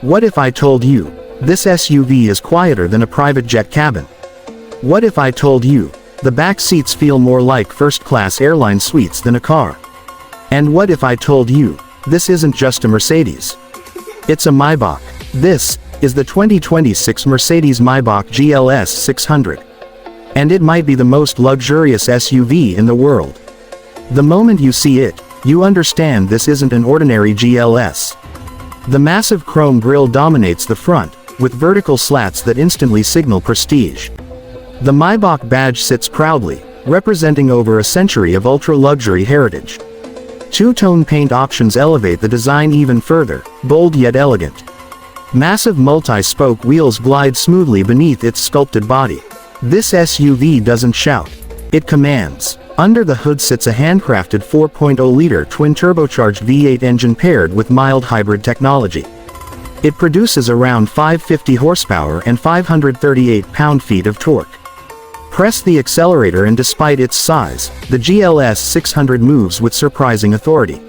What if I told you, this SUV is quieter than a private jet cabin? What if I told you, the back seats feel more like first-class airline suites than a car? And what if I told you, this isn't just a Mercedes? It's a Maybach. This is the 2026 Mercedes-Maybach GLS 600. And it might be the most luxurious SUV in the world. The moment you see it, you understand this isn't an ordinary GLS. The massive chrome grille dominates the front, with vertical slats that instantly signal prestige. The Maybach badge sits proudly, representing over a century of ultra-luxury heritage. Two-tone paint options elevate the design even further, bold yet elegant. Massive multi-spoke wheels glide smoothly beneath its sculpted body. This SUV doesn't shout, it commands. Under the hood sits a handcrafted 4.0-liter twin-turbocharged V8 engine paired with mild hybrid technology. It produces around 550 horsepower and 538 pound-feet of torque. Press the accelerator and despite its size, the GLS 600 moves with surprising authority.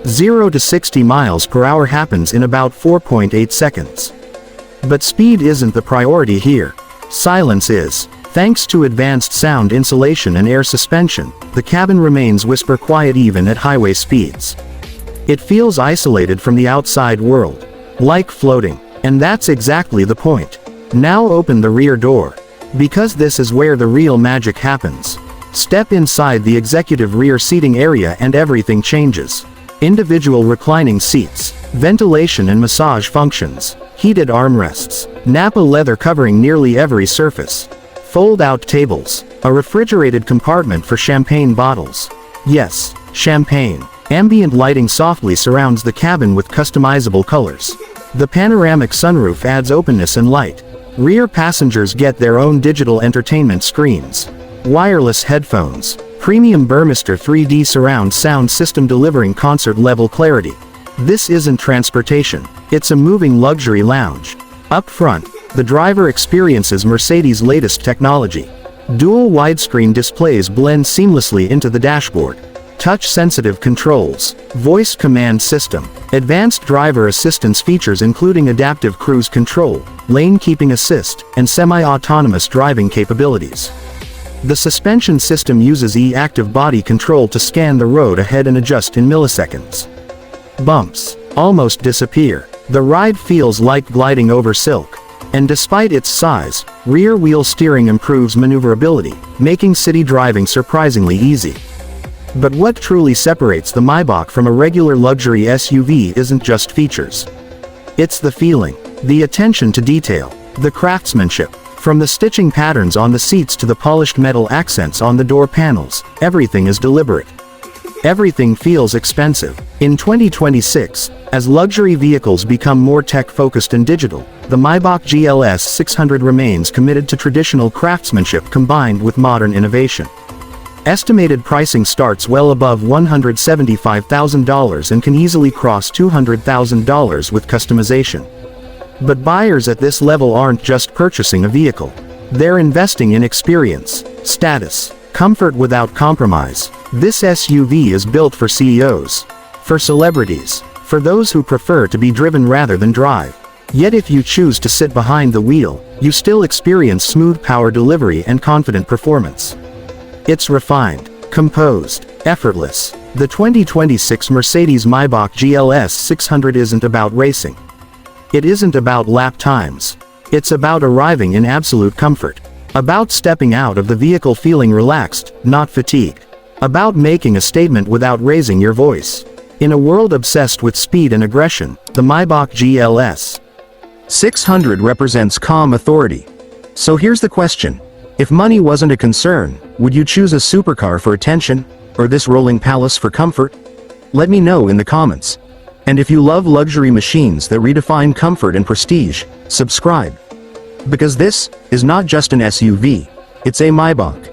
0 to 60 miles per hour happens in about 4.8 seconds. But speed isn't the priority here. Silence is. Thanks to advanced sound insulation and air suspension, the cabin remains whisper quiet even at highway speeds. It feels isolated from the outside world. Like floating. And that's exactly the point. Now open the rear door. Because this is where the real magic happens. Step inside the executive rear seating area and everything changes. Individual reclining seats, ventilation and massage functions, heated armrests, Nappa leather covering nearly every surface, fold-out tables, a refrigerated compartment for champagne bottles. Yes, champagne. Ambient lighting softly surrounds the cabin with customizable colors. The panoramic sunroof adds openness and light. Rear passengers get their own digital entertainment screens. Wireless headphones. Premium Burmester 3D surround sound system delivering concert-level clarity. This isn't transportation, it's a moving luxury lounge. Up front, the driver experiences Mercedes' latest technology. Dual widescreen displays blend seamlessly into the dashboard. Touch-sensitive controls, voice command system, advanced driver assistance features including adaptive cruise control, lane keeping assist, and semi-autonomous driving capabilities. The suspension system uses e-active body control to scan the road ahead and adjust in milliseconds. Bumps almost disappear. The ride feels like gliding over silk. And despite its size, rear-wheel steering improves maneuverability, making city driving surprisingly easy. But what truly separates the Maybach from a regular luxury SUV isn't just features. It's the feeling, the attention to detail, the craftsmanship. From the stitching patterns on the seats to the polished metal accents on the door panels, everything is deliberate. Everything feels expensive. In 2026, as luxury vehicles become more tech-focused and digital, the Maybach GLS 600 remains committed to traditional craftsmanship combined with modern innovation. Estimated pricing starts well above $175,000 and can easily cross $200,000 with customization. But buyers at this level aren't just purchasing a vehicle. They're investing in experience, status, comfort without compromise. This SUV is built for CEOs, for celebrities, for those who prefer to be driven rather than drive. Yet if you choose to sit behind the wheel, you still experience smooth power delivery and confident performance. It's refined, composed, effortless. The 2026 Mercedes-Maybach GLS 600 isn't about racing. It isn't about lap times. It's about arriving in absolute comfort. About stepping out of the vehicle feeling relaxed, not fatigued. About making a statement without raising your voice. In a world obsessed with speed and aggression, the Maybach GLS 600 represents calm authority. So here's the question. If money wasn't a concern, would you choose a supercar for attention, or this rolling palace for comfort? Let me know in the comments. And if you love luxury machines that redefine comfort and prestige, subscribe. Because this is not just an SUV, it's a Maybach.